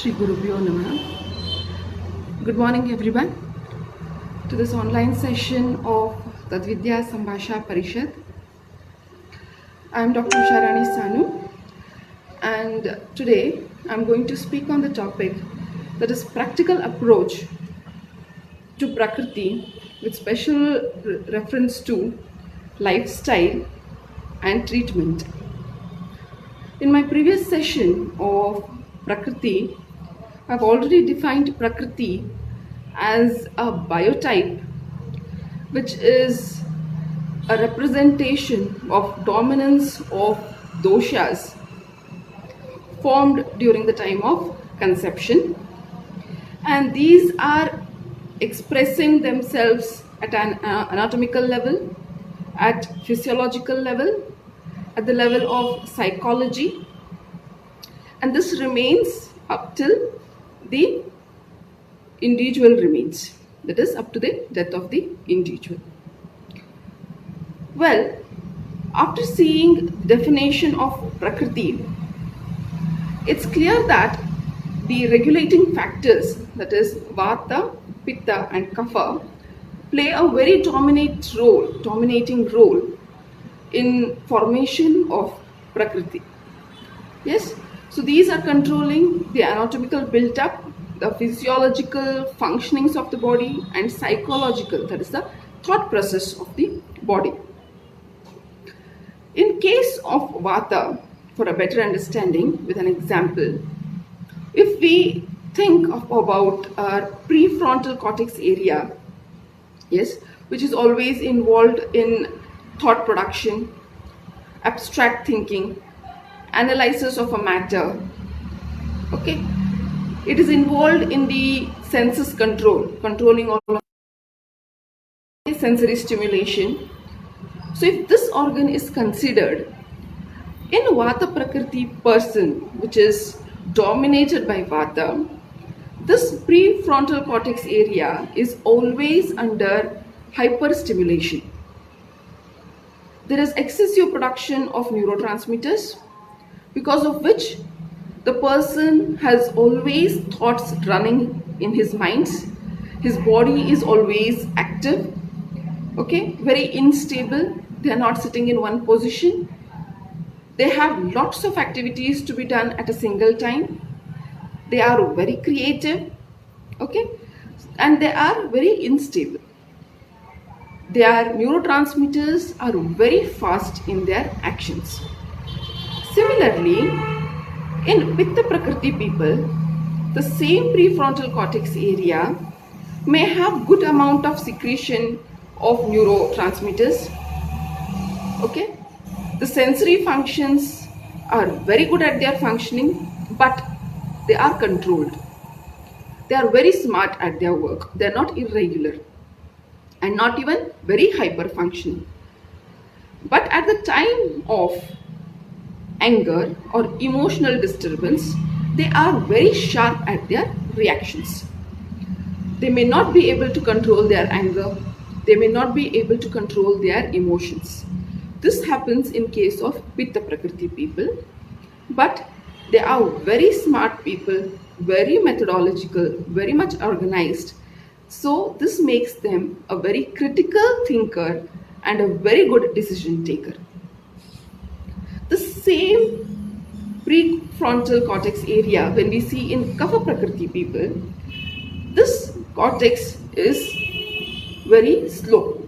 Shri Gurubhyo Namaha. Good morning everyone to this online session of Tadvidya Sambhasha Parishad. I am Dr. Usharani Sanu and today I am going to speak on the topic that is practical approach to Prakriti with special reference to lifestyle and treatment. In my previous session of Prakriti, I've already defined Prakriti as a biotype which is a representation of dominance of doshas formed during the time of conception, and these are expressing themselves at an anatomical level, at physiological level, at the level of psychology, and this remains up till the individual remains, that is up to the death of the individual. Well, after seeing definition of Prakriti, it's clear that the regulating factors, that is Vata, Pitta and Kapha, play a very dominating role in formation of Prakriti. Yes, so these are controlling the anatomical build-up, the physiological functionings of the body, and psychological, that is the thought process of the body. In case of Vata, for a better understanding with an example, if we think about our prefrontal cortex area, yes, which is always involved in thought production, abstract thinking, analysis of a matter, okay, it is involved in the senses controlling all of sensory stimulation. So if this organ is considered in Vata Prakriti person, which is dominated by Vata, this prefrontal cortex area is always under hyperstimulation. There is excessive production of neurotransmitters, because of which the person has always thoughts running in his mind. His body is always active, okay, very unstable. They are not sitting in one position. They have lots of activities to be done at a single time. They are very creative, okay, and they are very unstable. Their neurotransmitters are very fast in their actions. Similarly, in Pitta Prakriti people, the same prefrontal cortex area may have good amount of secretion of neurotransmitters, okay. The sensory functions are very good at their functioning, but they are controlled. They are very smart at their work. They are not irregular and not even very hyper functioning. But at the time of anger or emotional disturbance, they are very sharp at their reactions. They may not be able to control their anger. They may not be able to control their emotions. This happens in case of Pitta Prakriti people, but they are very smart people, very methodological, very much organized. So this makes them a very critical thinker and a very good decision taker. The same prefrontal cortex area, when we see in Kapha Prakriti people, this cortex is very slow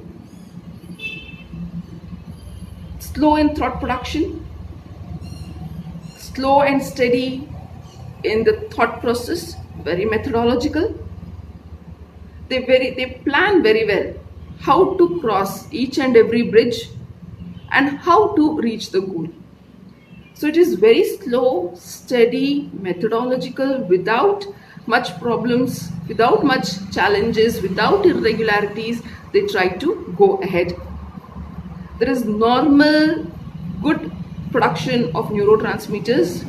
in thought production, slow and steady in the thought process, very methodological. They plan very well how to cross each and every bridge and how to reach the goal. So it is very slow, steady, methodological, without much problems, without much challenges, without irregularities. They try to go ahead. There is normal, good production of neurotransmitters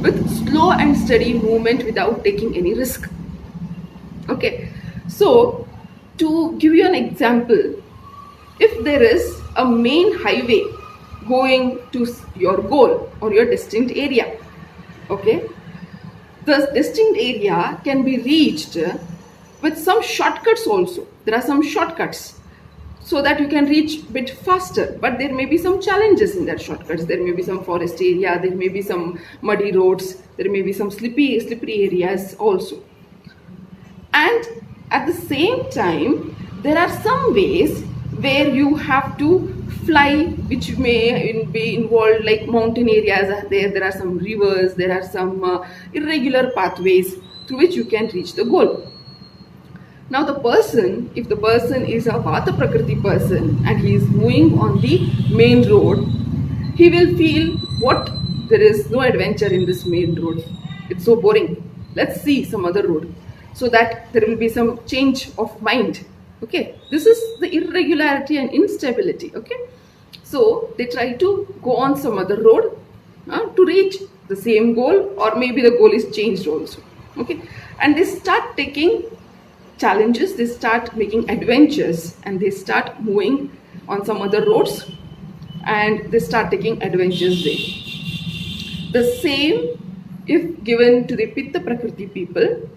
with slow and steady movement without taking any risk. Okay, so to give you an example, if there is a main highway going to your goal or your destined area, okay, The destined area can be reached with some shortcuts also. There are some shortcuts so that you can reach a bit faster, but there may be some challenges in that shortcuts. There may be some forest area, there may be some muddy roads, there may be some slippery areas also. And at the same time, there are some ways where you have to fly, which may be involved, like mountain areas are there are some rivers, there are some irregular pathways through which you can reach the goal. Now the person, if the person is a Vata Prakriti person and he is moving on the main road, he will feel, what, there is no adventure in this main road, it's so boring, let's see some other road, so that there will be some change of mind. Okay, this is the irregularity and instability. Okay, so they try to go on some other road to reach the same goal, or maybe the goal is changed also. Okay, and they start taking challenges, they start making adventures, and they start moving on some other roads, and they start taking adventures there. The same if given to the Pitta Prakriti people.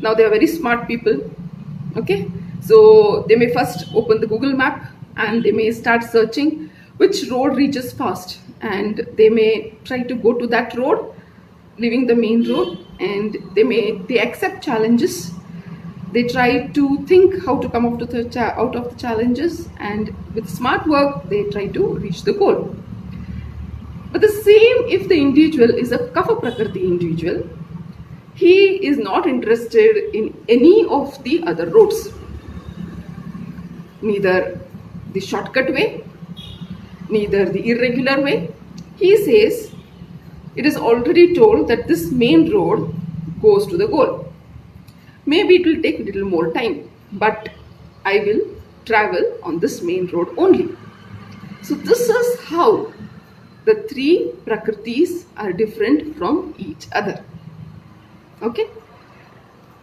Now they are very smart people. Okay, so they may first open the Google map and they may start searching which road reaches fast, and they may try to go to that road, leaving the main road, and they accept challenges. They try to think how to come out of the challenges, and with smart work they try to reach the goal. But the same if the individual is a Kapha Prakriti individual, he is not interested in any of the other roads, neither the shortcut way, neither the irregular way. He says it is already told that this main road goes to the goal. Maybe it will take a little more time, but I will travel on this main road only. So this is how the three Prakritis are different from each other. Okay.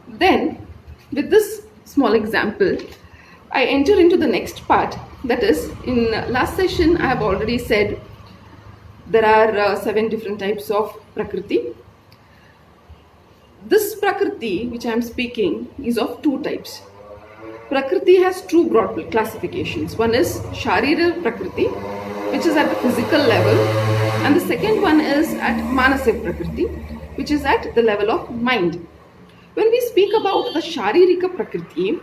Then with this small example, I enter into the next part. That is, in last session I have already said there are 7 different types of Prakriti. This Prakriti which I am speaking is of 2 types. Prakriti has 2 broad classifications. One is Sharira Prakriti, which is at the physical level, and the second one is at Manasic Prakriti, which is at the level of mind. When we speak about the Sharirika Prakriti,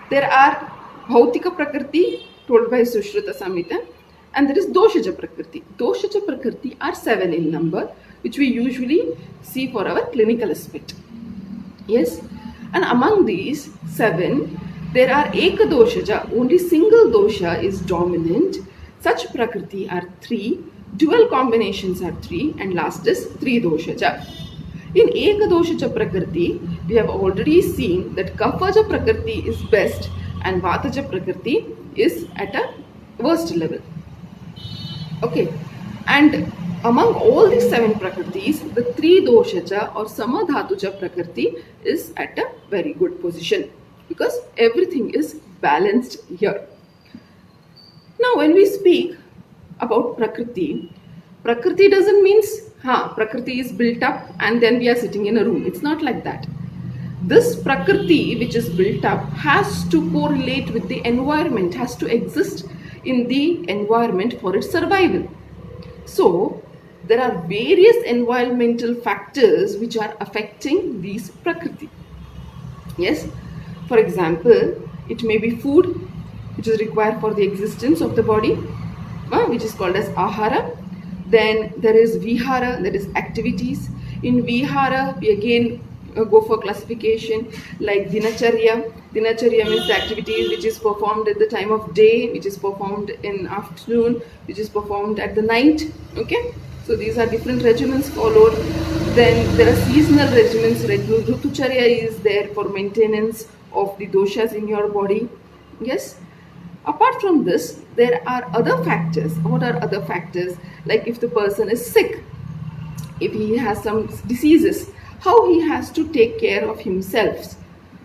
there are Bhautika Prakriti told by Sushruta Samhita, and there is Doshaja Prakriti. Doshaja Prakriti are 7 in number, which we usually see for our clinical aspect. Yes, and among these 7, there are Ekadoshaja, only single dosha is dominant. Such Prakriti are 3, dual combinations are 3, and last is Tridoshaja. In Ekadoshaja Prakriti, we have already seen that Kaphaja Prakriti is best and Vataja Prakriti is at a worst level. Okay, and among all these 7 Prakritis, the Tridoshaja or Samadhatuja Prakriti is at a very good position, because everything is balanced here. Now when we speak about Prakriti, Prakriti doesn't mean Prakriti is built up and then we are sitting in a room. It's not like that. This Prakriti which is built up has to correlate with the environment, has to exist in the environment for its survival. So there are various environmental factors which are affecting these Prakriti. Yes, for example, it may be food which is required for the existence of the body, which is called as Ahara. Then there is Vihara, that is activities. In Vihara, we again go for classification like Dinacharya. Dinacharya means the activities which is performed at the time of day, which is performed in afternoon, which is performed at the night. Okay, so these are different regimens followed. Then there are seasonal regimens. Rutucharya is there for maintenance of the doshas in your body. Yes. Apart from this, there are other factors. What are other factors? Like if the person is sick, if he has some diseases, how he has to take care of himself.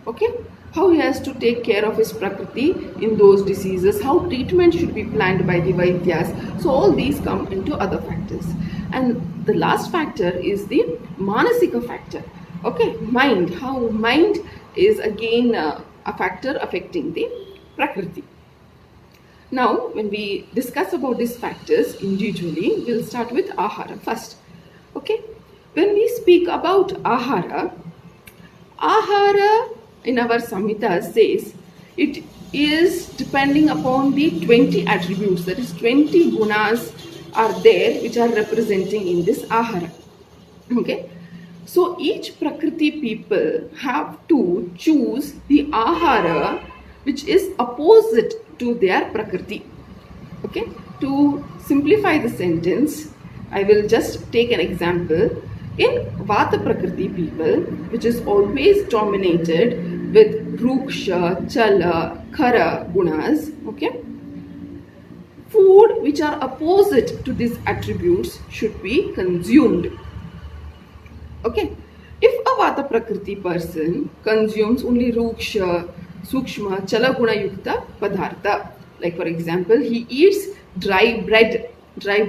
Okay, how he has to take care of his Prakriti in those diseases, how treatment should be planned by the Vaidyas. So all these come into other factors. And the last factor is the manasika factor. Okay, mind, how mind is again a factor affecting the prakriti. Now, when we discuss about these factors individually, we'll start with ahara first. Okay, when we speak about ahara, ahara in our Samhita says it is depending upon the 20 attributes, that is 20 gunas are there which are representing in this ahara. Okay, so each prakriti people have to choose the ahara which is opposite to their prakriti. Okay, to simplify the sentence, I will just take an example. In Vata Prakriti people, which is always dominated with Ruksha, Chala, Khara gunas, okay, food which are opposite to these attributes should be consumed. Okay, if a Vata Prakriti person consumes only Ruksha, Sukshma, Chala Guna Yukta Padartha, like for example, he eats dry bread, dry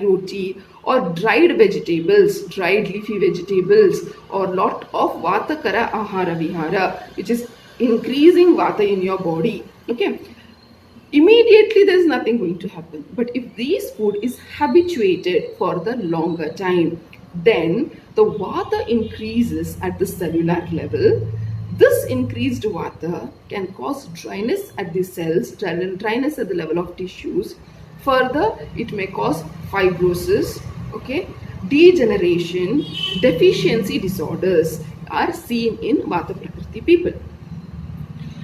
roti, or dried vegetables, dried leafy vegetables, or lot of Vata Kara Ahara Vihara, which is increasing Vata in your body. Okay, immediately there is nothing going to happen. But if this food is habituated for the longer time, then the vata increases at the cellular level. This increased vata can cause dryness at the cells, dryness at the level of tissues. Further, it may cause fibrosis, okay, degeneration, deficiency disorders are seen in vata prakriti people.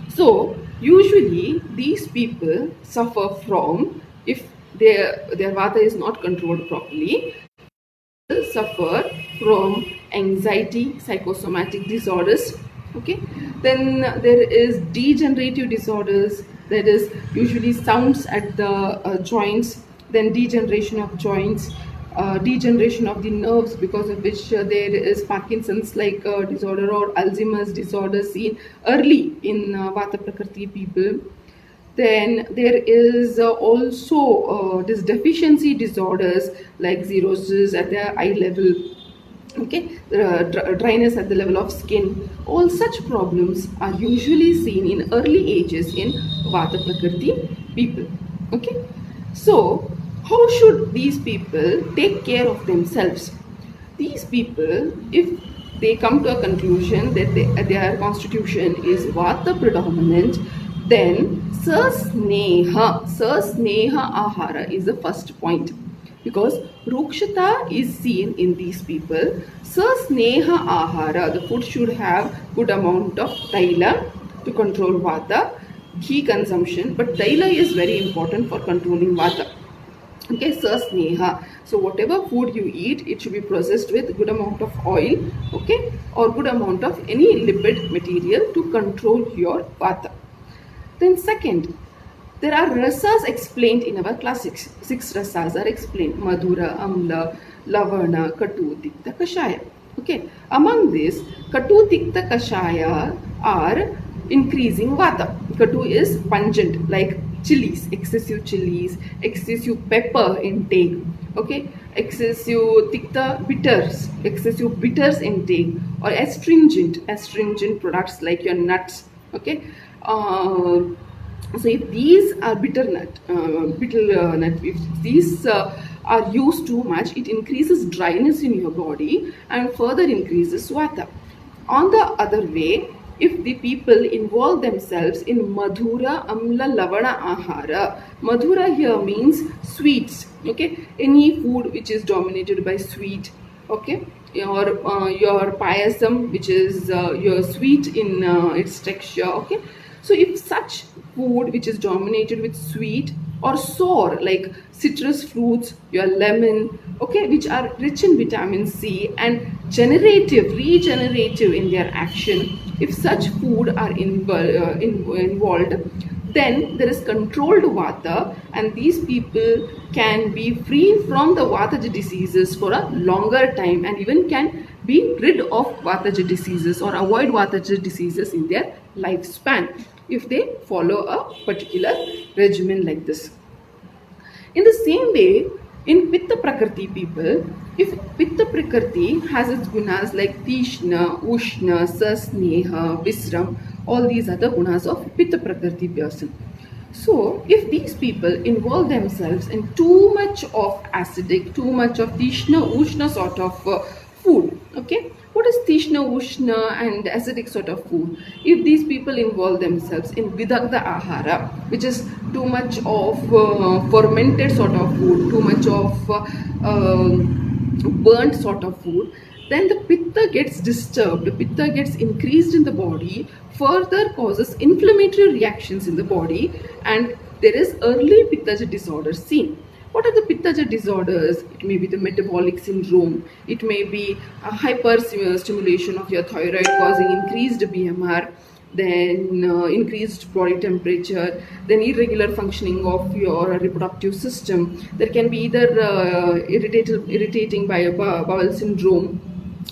So usually these people suffer from, if their vata is not controlled properly, suffer from anxiety, psychosomatic disorders. Okay, then there is degenerative disorders, that is usually sounds at the joints, then degeneration of joints, degeneration of the nerves, because of which there is Parkinson's like disorder or Alzheimer's disorder seen early in Vata Prakriti people. Then there is also this deficiency disorders like cirrhosis at the eye level, okay, dryness at the level of skin. All such problems are usually seen in early ages in Vata Prakriti people. Okay, so how should these people take care of themselves? These people, if they come to a conclusion that their constitution is Vata predominant, then Sasneha Ahara is the first point, because Rukshata is seen in these people. Sasneha Ahara, the food should have good amount of Taila to control Vata, ghee consumption, but Taila is very important for controlling Vata. Okay, Sasneha. So whatever food you eat, it should be processed with good amount of oil, okay, or good amount of any lipid material to control your Vata. Then second, there are rasas explained in our classics. 6 rasas are explained: Madhura, Amla, Lavana, Katu, Tikta, Kashaya. Okay, among these, Katu, Tikta, Kashaya are increasing Vata. Katu is pungent, like chilies, excessive pepper intake. Okay, excessive Tikta, bitters, excessive bitters intake, or astringent products like your nuts. Okay, so if these are bitter nut, if these are used too much, it increases dryness in your body and further increases vata. On the other way, if the people involve themselves in Madhura, Amla, Lavana, Ahara, Madhura here means sweets. Okay, any food which is dominated by sweet. Okay, your payasam, which is your sweet in its texture. Okay, so if such food which is dominated with sweet or sour, like citrus fruits, your lemon, okay, which are rich in vitamin C and regenerative in their action, if such food are involved, then there is controlled vata, and these people can be free from the vataja diseases for a longer time, and even can be rid of vataja diseases or avoid vataja diseases in their lifespan if they follow a particular regimen like this. In the same way, in Pitta Prakriti people, If Pitta Prakriti has its gunas like Tishna, Ushna, Sasneha, Visram, all these are the gunas of Pitta Prakriti person. So, if these people involve themselves in too much of acidic, too much of Tishna, Ushna sort of food, okay? What is Tishna, Ushna and acidic sort of food? If these people involve themselves in Vidagda Ahara, which is too much of fermented sort of food, too much of burnt sort of food, then the pitta gets disturbed, the pitta gets increased in the body, further causes inflammatory reactions in the body, and there is early pittaja disorders seen. What are the pittaja disorders? It may be the metabolic syndrome, it may be a hyperstimulation of your thyroid causing increased BMR, then increased body temperature, then irregular functioning of your reproductive system. There can be either irritating by a bowel syndrome,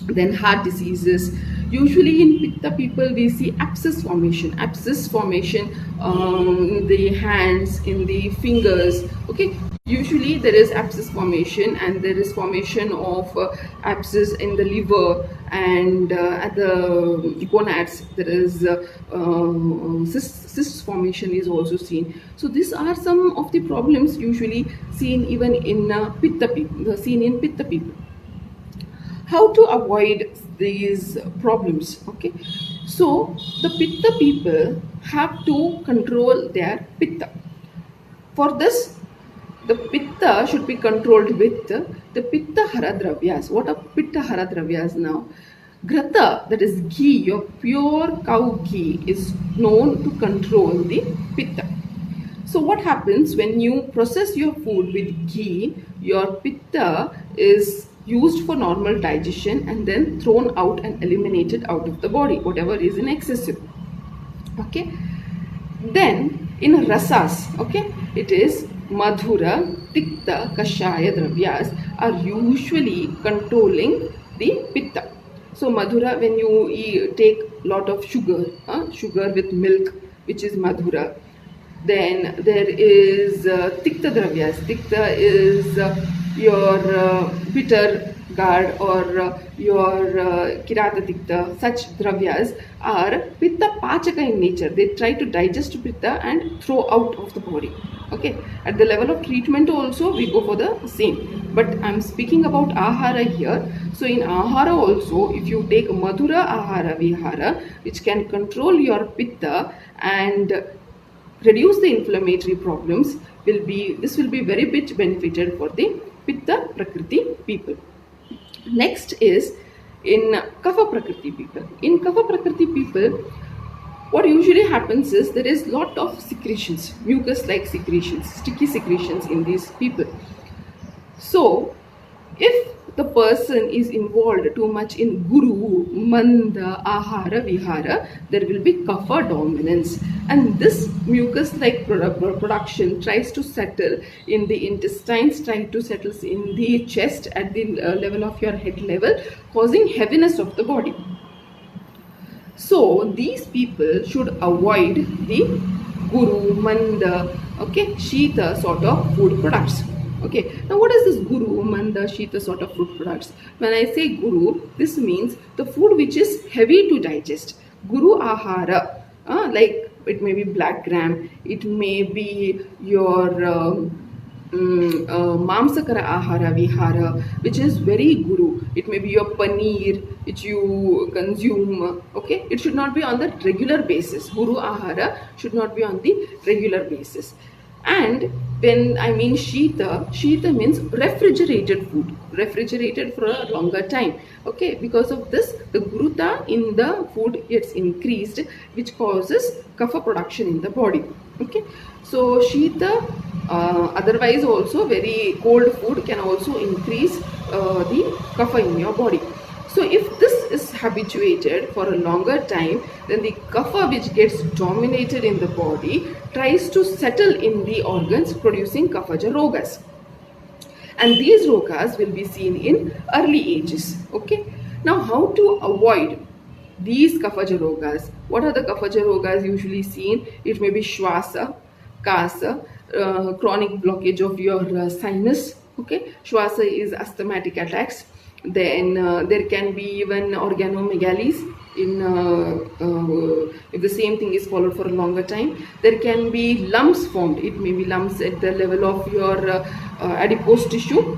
then heart diseases. Usually in pitta people we see abscess formation in the hands, in the fingers, okay. Usually there is abscess formation, and there is formation of abscess in the liver, and at the gonads there is cyst formation is also seen. So these are some of the problems usually seen even in pitta people. How to avoid these problems? Okay, so the pitta people have to control their pitta. For this, the pitta should be controlled with the pitta haradravyas. What are pitta haradravyas now? Grata, that is ghee, your pure cow ghee, is known to control the pitta. So what happens when you process your food with ghee? Your pitta is used for normal digestion and then thrown out and eliminated out of the body, whatever is in excessive. Okay. Then in rasas, okay, it is madhura, tikta, kashaya dravyas are usually controlling the pitta. So madhura, when you take lot of sugar, sugar with milk, which is madhura. Then there is tikta dravyas. Tikta is your bitter gourd or your kirata tikta. Such dravyas are pitta pachaka in nature. They try to digest pitta and throw out of the body. Okay. At the level of treatment also we go for the same. But I'm speaking about ahara here. So in ahara also, if you take madhura ahara vihara, which can control your pitta and reduce the inflammatory problems, will be very bit benefited for the pitta prakriti people. Next is in kapha prakriti people. In kapha prakriti people, what usually happens is there is lot of secretions, mucus like secretions, sticky secretions in these people. So if the person is involved too much in guru, manda, ahara, vihara, there will be kapha dominance, and this mucus like production tries to settle in the intestines, trying to settle in the chest at the level of your head level, causing heaviness of the body. So these people should avoid the guru, manda, okay, shita sort of food products. Okay, now what is this guru, manda, shita sort of food products? When I say guru, this means the food which is heavy to digest. Guru ahara, like it may be black gram, it may be your mamsakara ahara vihara, which is very guru. It may be your paneer which you consume. Okay, it should not be on the regular basis. Guru ahara should not be on the regular basis. And when I mean shita means refrigerated food, refrigerated for a longer time. Okay, because of this, the guruta in the food gets increased, which causes kapha production in the body. Okay, so shita, otherwise also very cold food can also increase the kapha in your body. So if this is habituated for a longer time, then the kapha which gets dominated in the body tries to settle in the organs, producing kaphaja rogas. And these rogas will be seen in early ages. Okay. Now how to avoid these kaphaja rogas? What are the kaphaja rogas usually seen? It may be shwasa, kasa, chronic blockage of your sinus. Okay, Shwasa is asthmatic attacks. Then there can be even organomegalies in if the same thing is followed for a longer time. There can be lumps formed. It may be lumps at the level of your adipose tissue,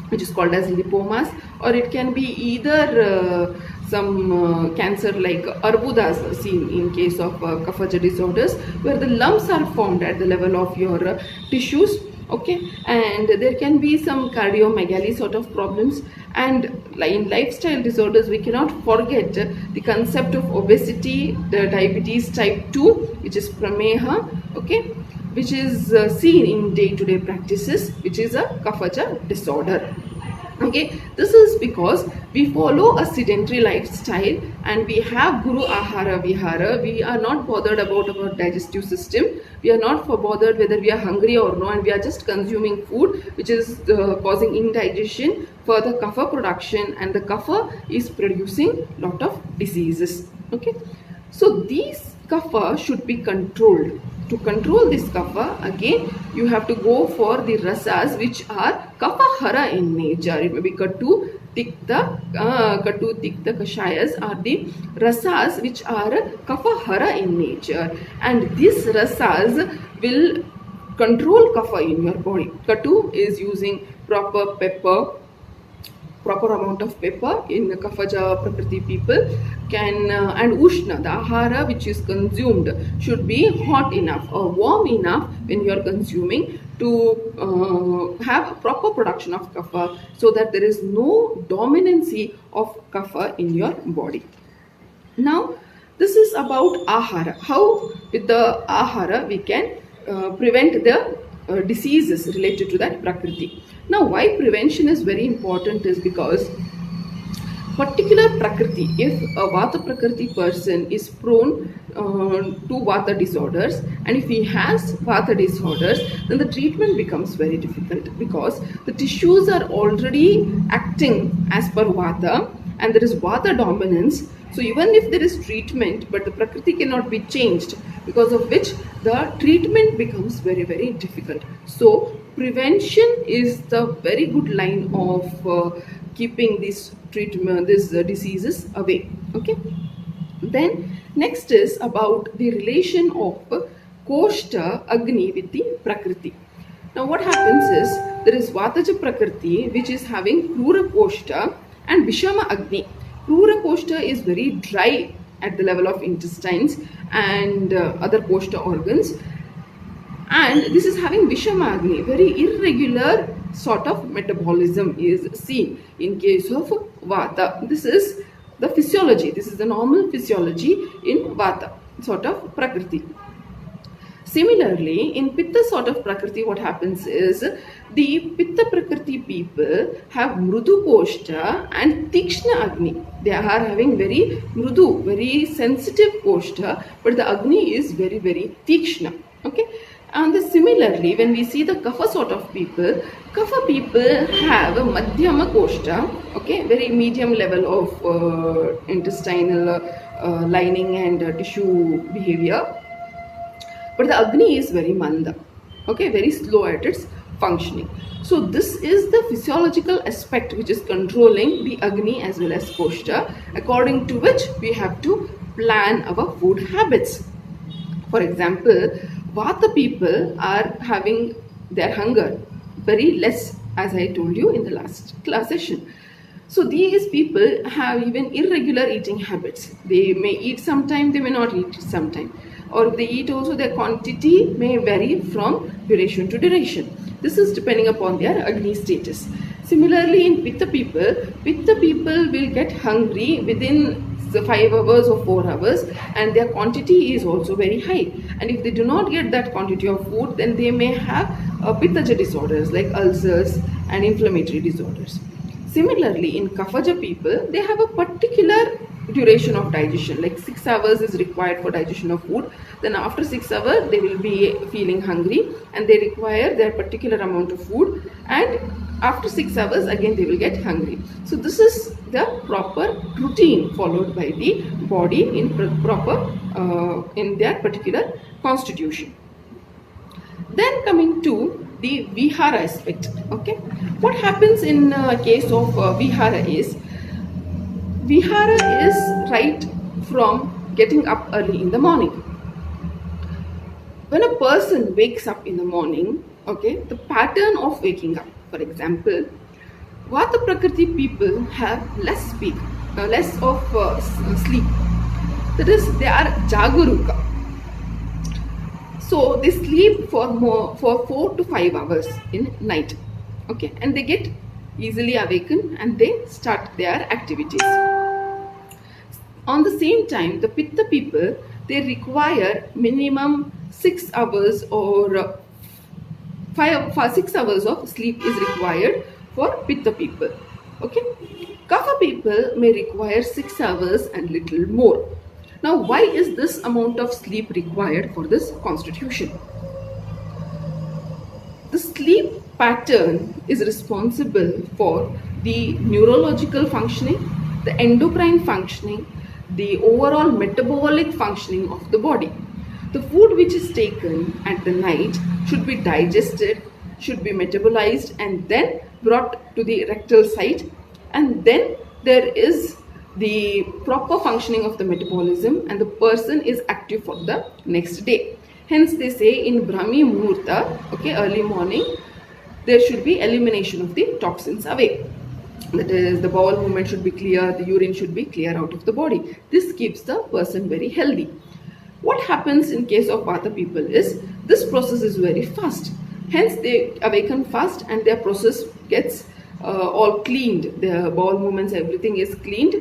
which is called as lipomas, or it can be either some cancer like arbudas seen in case of kapha disorders, where the lumps are formed at the level of your tissues. Okay, and there can be some cardiomegaly sort of problems. And in lifestyle disorders, we cannot forget the concept of obesity, the diabetes type 2, which is prameha, okay, which is seen in day-to-day practices, which is a kapha disorder. Okay, this is because we follow a sedentary lifestyle and we have guru ahara vihara. We are not bothered about our digestive system. We are not bothered whether we are hungry or no, and we are just consuming food, which is causing indigestion, further kapha production, and the kapha is producing lot of diseases. Okay, so these kapha should be controlled. To control this kapha, again you have to go for the rasas which are kapha hara in nature. It may be katu, tikta, kashayas are the rasas which are kapha hara in nature, and these rasas will control kapha in your body. Katu is using proper amount of pepper in Kaphaja Prakriti people can and Ushna, the ahara which is consumed, should be hot enough or warm enough when you are consuming to have a proper production of kapha, so that there is no dominancy of kapha in your body. Now, this is about ahara. How with the ahara we can prevent the diseases related to that prakriti. Now, why prevention is very important is because particular prakriti, if a vata prakriti person is prone to vata disorders, and if he has vata disorders, then the treatment becomes very difficult, because the tissues are already acting as per vata and there is vata dominance. So even if there is treatment, but the prakriti cannot be changed, because of which the treatment becomes very, very difficult. So prevention is the very good line of keeping these treatment, these diseases away. Okay. Then next is about the relation of Koshta Agni with the Prakriti. Now what happens is, there is Vataja Prakriti which is having Krura Koshta and Vishama Agni. Krura Koshta is very dry at the level of intestines and other Koshta organs, and this is having Vishama Agni. Very irregular sort of metabolism is seen in case of Vata. This is the physiology. This is the normal physiology in Vata sort of Prakriti. Similarly, in Pitta sort of Prakriti, what happens is, the Pitta Prakriti people have Mrudu Koshta and Tikshna Agni. They are having very Mrudu, very sensitive Koshta, but the Agni is very, very Tikshna. Okay. And similarly, when we see the Kapha sort of people have a Madhyama Koshta, okay, very medium level of intestinal lining and tissue behavior. But the Agni is very Manda, okay, very slow at its functioning. So this is the physiological aspect which is controlling the Agni as well as Koshta, according to which we have to plan our food habits. For example, Vata people are having their hunger very less, as I told you in the last class session. So these people have even irregular eating habits. They may eat sometime, they may not eat sometime. Or if they eat also, their quantity may vary from duration to duration. This is depending upon their Agni status. Similarly, in Pitta people will get hungry within 5 hours or 4 hours, and their quantity is also very high. And if they do not get that quantity of food, then they may have Pittaja disorders like ulcers and inflammatory disorders. Similarly, in Kaphaja people, they have a particular duration of digestion, like 6 hours is required for digestion of food. Then after 6 hours, they will be feeling hungry and they require their particular amount of food, and after 6 hours again they will get hungry. So this is the proper routine followed by the body in in their particular constitution. Then coming to the vihara aspect. Okay, what happens in case of vihara is right from getting up early in the morning. When a person wakes up in the morning, okay, the pattern of waking up, for example, Vata Prakriti people have less of sleep. That is, they are Jagaruka. So they sleep for 4 to 5 hours in night. Okay, and they get easily awakened and they start their activities. On the same time, the Pitta people, they require minimum 6 hours or 6 hours of sleep is required for Pitta people. Okay, Kapha people may require 6 hours and little more. Now, why is this amount of sleep required for this constitution? The sleep pattern is responsible for the neurological functioning, the endocrine functioning, the overall metabolic functioning of the body. The food which is taken at the night should be digested, should be metabolized, and then brought to the rectal site, and then there is the proper functioning of the metabolism and the person is active for the next day. Hence they say in Brahmi Muhurta, okay, early morning, there should be elimination of the toxins away. That is, the bowel movement should be clear, the urine should be clear out of the body. This keeps the person very healthy. What happens in case of Vata people is this process is very fast. Hence they awaken fast and their process gets all cleaned. Their bowel movements, everything is cleaned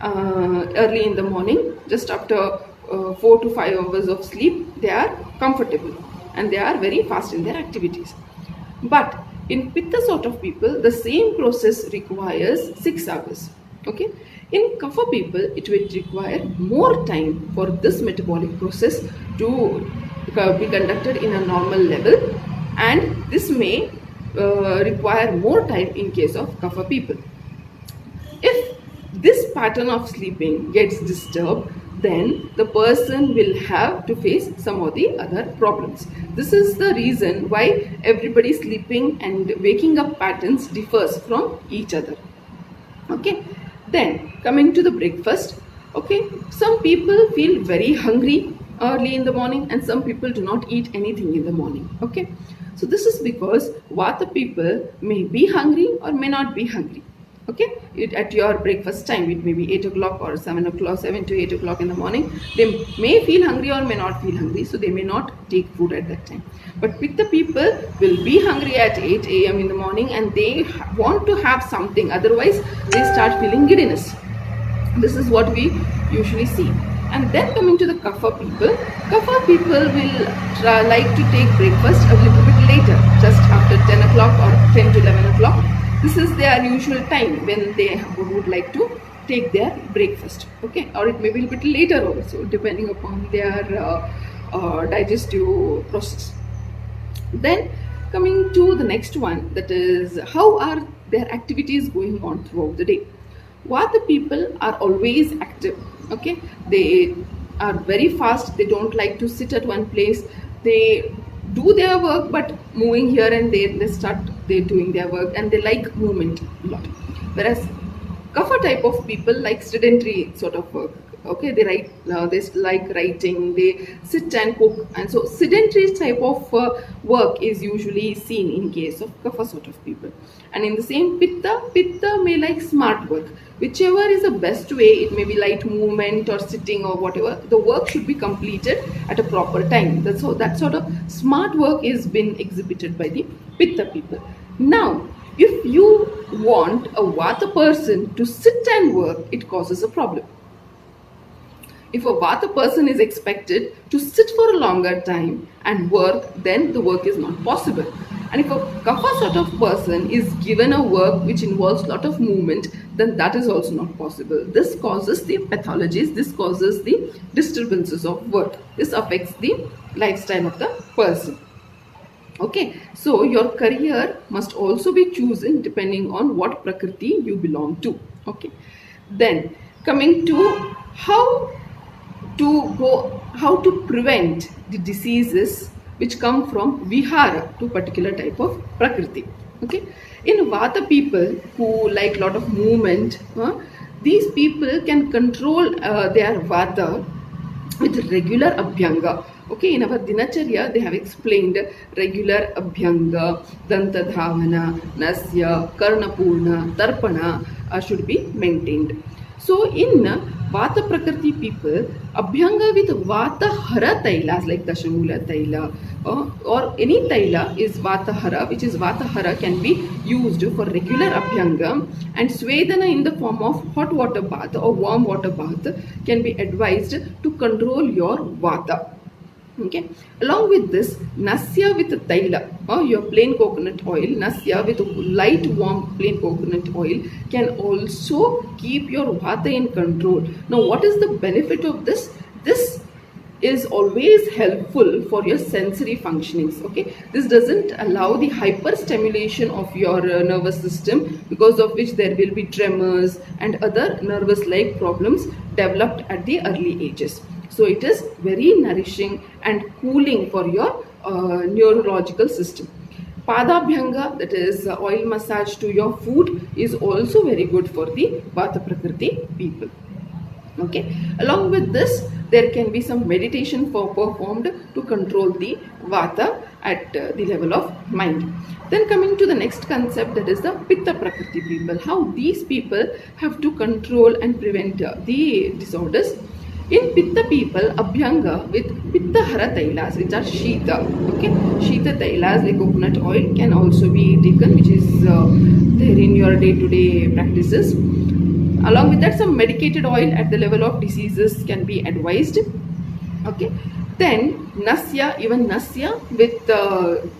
early in the morning. Just after 4 to 5 hours of sleep, they are comfortable and they are very fast in their activities. But in Pitta sort of people, the same process requires 6 hours. Okay. In Kapha people, it will require more time for this metabolic process to be conducted in a normal level, and this may require more time in case of Kapha people. If this pattern of sleeping gets disturbed, then the person will have to face some of the other problems. This is the reason why everybody's sleeping and waking up patterns differs from each other. Okay. Then coming to the breakfast, okay, some people feel very hungry early in the morning and some people do not eat anything in the morning. Okay, so this is because Vata people may be hungry or may not be hungry. Okay, at your breakfast time, it may be 8 o'clock or 7 o'clock, 7 to 8 o'clock in the morning. They may feel hungry or may not feel hungry, so they may not take food at that time. But Pitta people will be hungry at 8 a.m. in the morning and they want to have something, otherwise they start feeling giddiness. This is what we usually see. And then coming to the Kapha people will like to take breakfast a little bit later, just after 10 o'clock or 10 to 11 o'clock. This is their usual time when they would like to take their breakfast. Okay, or it may be a little bit later also, depending upon their digestive process. Then coming to the next one, that is, how are their activities going on throughout the day? Vata people are always active. Okay, they are very fast. They don't like to sit at one place. They do their work, but moving here and there, they're doing their work and they like movement a lot. Whereas Kapha type of people like sedentary sort of work. Okay, they like writing, they sit and cook, and so sedentary type of work is usually seen in case of Kapha sort of people. And in the same Pitta may like smart work. Whichever is the best way, it may be light movement or sitting or whatever, the work should be completed at a proper time. That sort of smart work is been exhibited by the Pitta people. Now, if you want a Vata person to sit and work, it causes a problem. If a Vata person is expected to sit for a longer time and work, then the work is not possible. And if a Kapha sort of person is given a work which involves a lot of movement, then that is also not possible. This causes the pathologies, this causes the disturbances of work. This affects the lifestyle of the person. Okay, so your career must also be chosen depending on what Prakriti you belong to. Okay, then coming to how to prevent the diseases which come from vihara to particular type of prakriti. Okay, in vata people who like lot of movement, these people can control their vata with regular abhyanga. Okay, in our dinacharya, they have explained regular abhyanga, danta dhavana, nasya, karnapurna, tarpana should be maintained. So, in Vata Prakriti people, abhyanga with Vata Hara Tailas like Dashamula Taila or any Taila is Vata Hara, which is Vata Hara can be used for regular abhyanga, and Svedana in the form of hot water bath or warm water bath can be advised to control your Vata. Okay, along with this, nasya with taila or your plain coconut oil, nasya with light warm plain coconut oil can also keep your vata in control. Now, what is the benefit of this? This is always helpful for your sensory functionings. Okay, this doesn't allow the hyperstimulation of your nervous system, because of which there will be tremors and other nervous like problems developed at the early ages. So it is very nourishing and cooling for your neurological system. Padabhyanga, that is oil massage to your foot, is also very good for the Vata Prakriti people. Okay, along with this, there can be some meditation performed to control the Vata at the level of mind. Then coming to the next concept, that is the Pitta Prakriti people, how these people have to control and prevent the disorders. In Pitta people, Abhyanga with Pitta Hara Tailas, which are Shita. Okay, Shita Tailas like coconut oil can also be taken, which is there in your day-to-day practices. Along with that, some medicated oil at the level of diseases can be advised. Okay, then Nasya, even Nasya with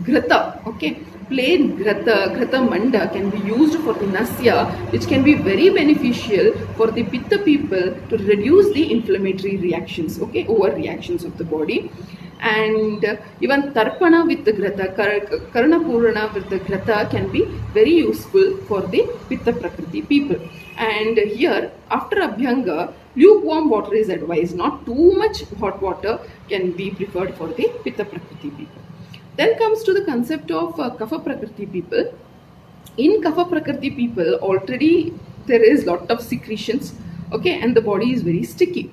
Grata. Okay, plain Grata Manda can be used for the Nasya, which can be very beneficial for the Pitta people to reduce the inflammatory reactions, okay, overreactions of the body. And even Tarpana with the Grata, Karnapurana with the Grata can be very useful for the Pitta Prakriti people. And here, after Abhyanga, lukewarm water is advised. Not too much hot water can be preferred for the Pitta Prakriti people. Then comes to the concept of Kapha Prakriti people. In Kapha Prakriti people, already there is lot of secretions, okay, and the body is very sticky.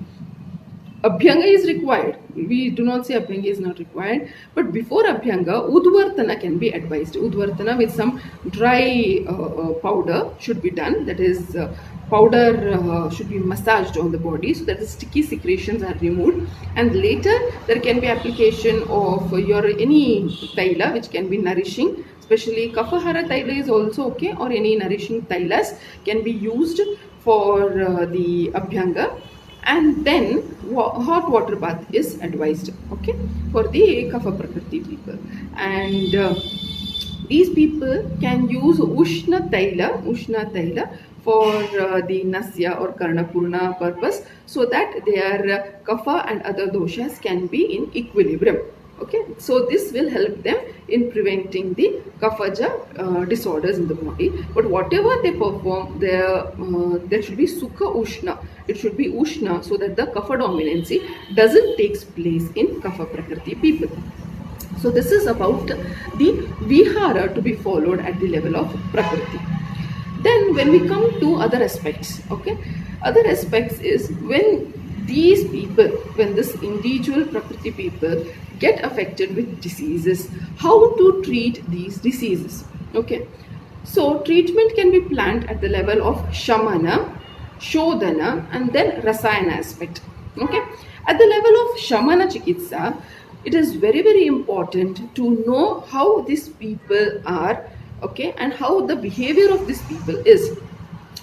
Abhyanga is required. We do not say Abhyanga is not required, but before Abhyanga, Udvartana can be advised. Udvartana with some dry powder should be done. That is, powder should be massaged on the body so that the sticky secretions are removed. And later, there can be application of your any taila which can be nourishing. Especially Kaphahara taila is also okay, or any nourishing tailas can be used for the Abhyanga. And then hot water bath is advised, okay, for the Kapha Prakriti people. And these people can use Ushna Taila for the Nasya or Karnapurna purpose, so that their Kapha and other doshas can be in equilibrium. Okay, so this will help them in preventing the kaphaja disorders in the body. But whatever they perform, there should be sukha ushna. It should be ushna, so that the kapha dominancy doesn't takes place in kapha prakriti people. So this is about the vihara to be followed at the level of prakriti. Then when we come to other aspects, okay, other aspects is when these people, when this individual prakriti people get affected with diseases, how to treat these diseases. Okay, so treatment can be planned at the level of shamana, shodhana, and then rasayana aspect. Okay, at the level of shamana chikitsa, it is very important to know how these people are, okay, and how the behavior of these people is.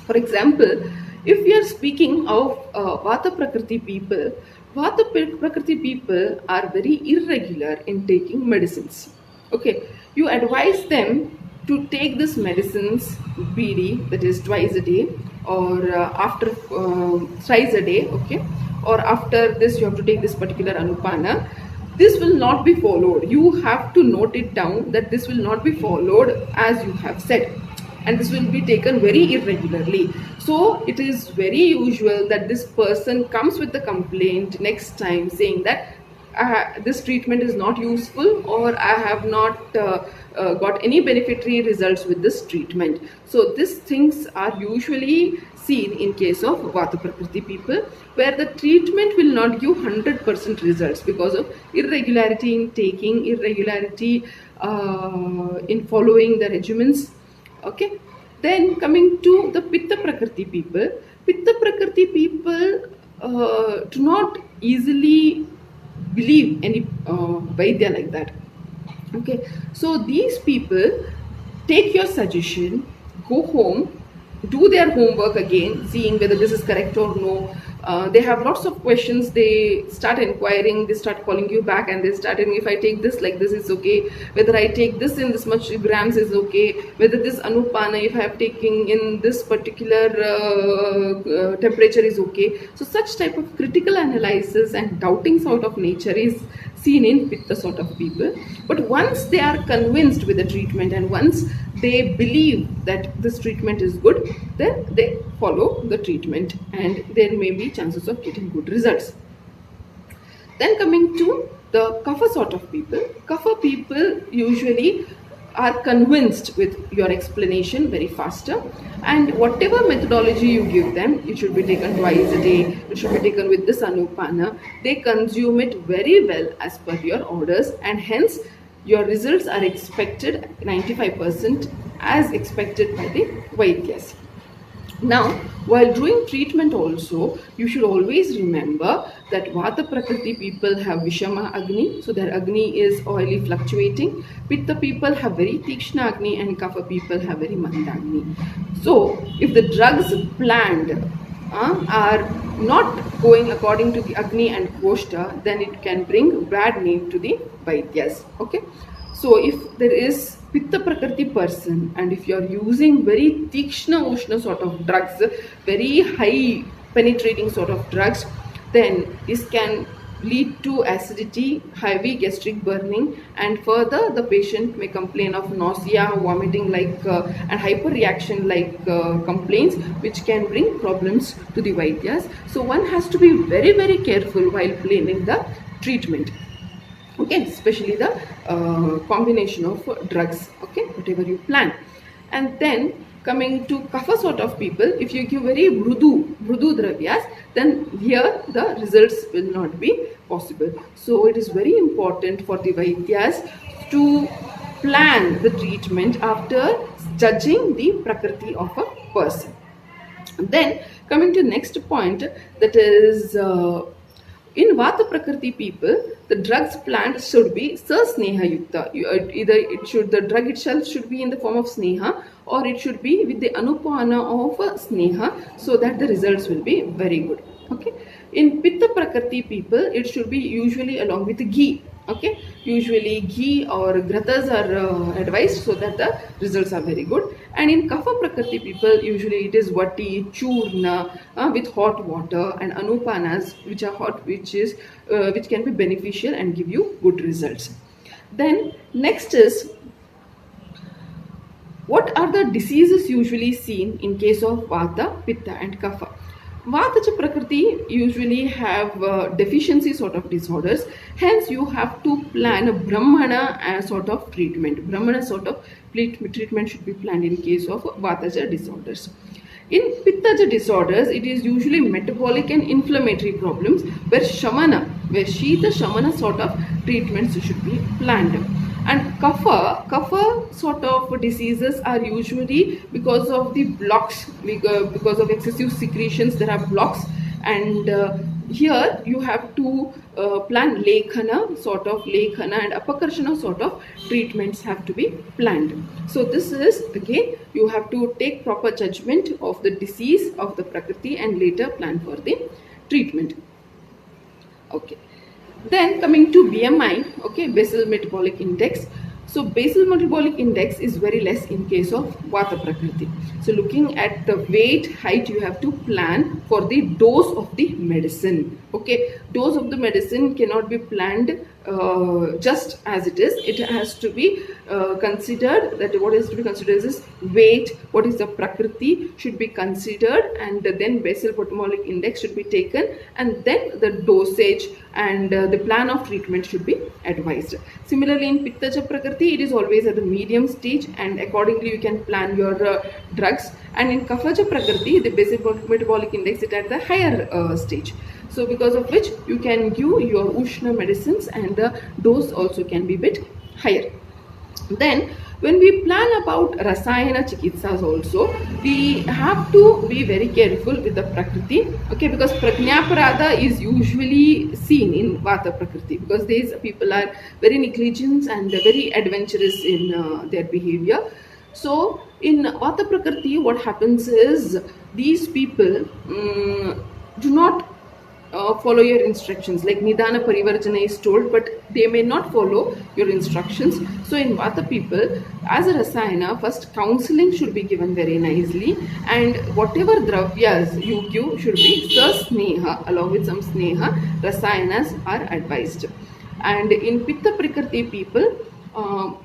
For example, if we are speaking of Vata Prakriti people, Vata Prakriti people are very irregular in taking medicines. Okay, you advise them to take these medicines, BD, that is twice a day, or after thrice a day, okay, or after this you have to take this particular Anupana. This will not be followed. You have to note it down that this will not be followed as you have said, and this will be taken very irregularly. So it is very usual that this person comes with the complaint next time saying that this treatment is not useful, or I have not got any beneficiary results with this treatment. So these things are usually seen in case of Vata Prakriti people, where the treatment will not give 100% results because of irregularity in taking, irregularity in following the regimens. Okay. Then coming to the Pitta Prakriti people, Pitta Prakriti people do not easily believe any Vaidya like that. Okay, so these people take your suggestion, go home, do their homework again, seeing whether this is correct or no. They have lots of questions. They start inquiring, they start calling you back, and they start saying, if I take this like this is okay, whether I take this in this much grams is okay, whether this Anupana, if I have taken in this particular temperature is okay. So such type of critical analysis and doubting sort of nature is seen in Pitta sort of people. But once they are convinced with the treatment, and once they believe that this treatment is good, then they follow the treatment, and there may be chances of getting good results. Then coming to the Kapha sort of people, Kapha people usually are convinced with your explanation very faster, and whatever methodology you give them, it should be taken twice a day, it should be taken with this Anupana, they consume it very well as per your orders, and hence your results are expected 95% as expected by the Vaidyas. Now, while doing treatment also, you should always remember that Vata Prakriti people have Vishama Agni, so their Agni is oily fluctuating. Pitta people have very Tikshna Agni, and Kapha people have very Manda Agni. So, if the drugs planned are not going according to the Agni and Koshta, then it can bring bad name to the Vaidyas. Okay. So if there is Pitta Prakriti person, and if you are using very Tikshna Ushna sort of drugs, very high penetrating sort of drugs, then this can lead to acidity, heavy gastric burning, and further the patient may complain of nausea, vomiting like and hyperreaction like complaints, which can bring problems to the Vaidyas. So one has to be very, very careful while planning the treatment. Okay, especially the combination of drugs, okay, whatever you plan. And then coming to Kapha sort of people, if you give very Mrudu dravyas, then here the results will not be possible. So it is very important for the Vaidyas to plan the treatment after judging the Prakriti of a person. Then coming to next point, that is in Vata Prakriti people, the drugs planned should be Sasneha Yukta. Either the drug itself should be in the form of Sneha, or it should be with the Anupana of Sneha, so that the results will be very good. Okay. In Pitta Prakriti people, it should be usually along with ghee. Okay, usually ghee or gratas are advised, so that the results are very good. And in Kapha Prakriti people, usually it is vati, churna with hot water, and anupanas which are hot, which can be beneficial and give you good results. Then next is, what are the diseases usually seen in case of Vata, Pitta and Kapha? Vata Prakriti usually have deficiency sort of disorders. Hence, you have to plan a Brahmana sort of treatment. Brahmana sort of treatment should be planned in case of Vataja disorders. In Pittaja disorders, it is usually metabolic and inflammatory problems, where Shita Shamana sort of treatments should be planned. And Kapha sort of diseases are usually because of the blocks, because of excessive secretions, there are blocks, and here you have to plan Lekhana and Apakarshana sort of treatments have to be planned. So this is, again, you have to take proper judgment of the disease of the Prakriti and later plan for the treatment. Okay. Then coming to BMI, okay, basal metabolic index. So basal metabolic index is very less in case of Vata Prakriti. So looking at the weight, height, you have to plan for the dose of the medicine. Okay, dose of the medicine cannot be planned just as it is. It has to be considered, that what is to be considered is weight, what is the prakriti should be considered, and then basal potomolik index should be taken, and then the dosage and the plan of treatment should be advised. Similarly, in pittaja prakriti, it is always at the medium stage, and accordingly you can plan your drugs. And in kaphaja prakriti, the basal metabolic index is at the higher stage. So because of which you can give your Ushna medicines, and the dose also can be bit higher. Then when we plan about Rasayana Chikitsas also, we have to be very careful with the Prakriti, okay, because Prajnaparada is usually seen in Vata Prakriti, because these people are very negligent and very adventurous in their behavior. So in Vata Prakriti, what happens is these people do not follow your instructions. Like Nidana Parivarjana is told, but they may not follow your instructions. So in Vata people, as a Rasayana, first counseling should be given very nicely, and whatever dravyas you give should be sasneha, along with some sneha, Rasayanas are advised. And in Pitta Prakriti people,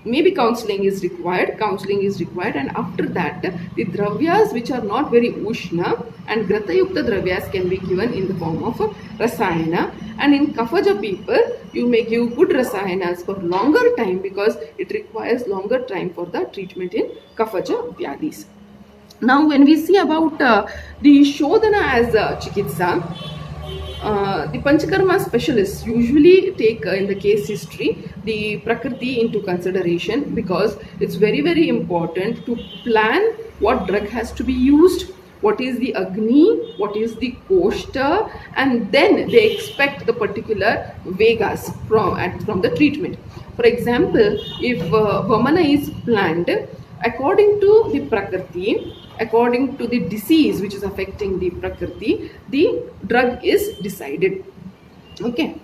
maybe counseling is required, and after that the dravyas which are not very ushna and grata yukta dravyas can be given in the form of rasayana. And in kaphaja people, you may give good rasayanas for longer time, because it requires longer time for the treatment in kaphaja vyadis. Now when we see about the shodhana as chikitsa, the Panchakarma specialists usually take in the case history the Prakriti into consideration, because it's very, very important to plan what drug has to be used, what is the Agni, what is the Koshta, and then they expect the particular Vegas from the treatment. For example, if Vamana is planned according to the Prakriti, according to the disease which is affecting the Prakriti, the drug is decided. Okay.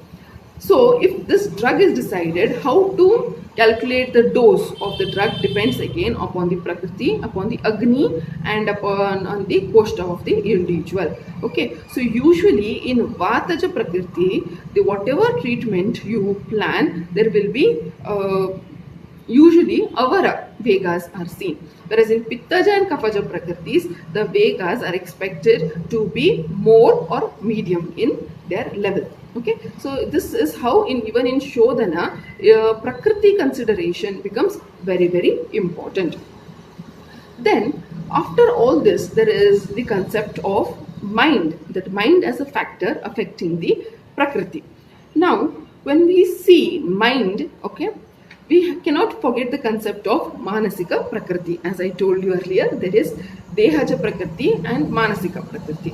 So if this drug is decided, how to calculate the dose of the drug depends again upon the Prakriti, upon the Agni, and upon the Koshta of the individual. Okay. So usually in Vataja Prakriti, the whatever treatment you plan, there will be usually Avara Vegas are seen. Whereas in Pittaja and Kaphaja Prakritis, the Vegas are expected to be more or medium in their level. Okay, so this is how even in Shodhana, Prakriti consideration becomes very, very important. Then after all this, there is the concept of mind, that mind as a factor affecting the Prakriti. Now when we see mind, okay, we cannot forget the concept of Manasika Prakriti. As I told you earlier, there is Dehaja Prakriti and Manasika Prakriti.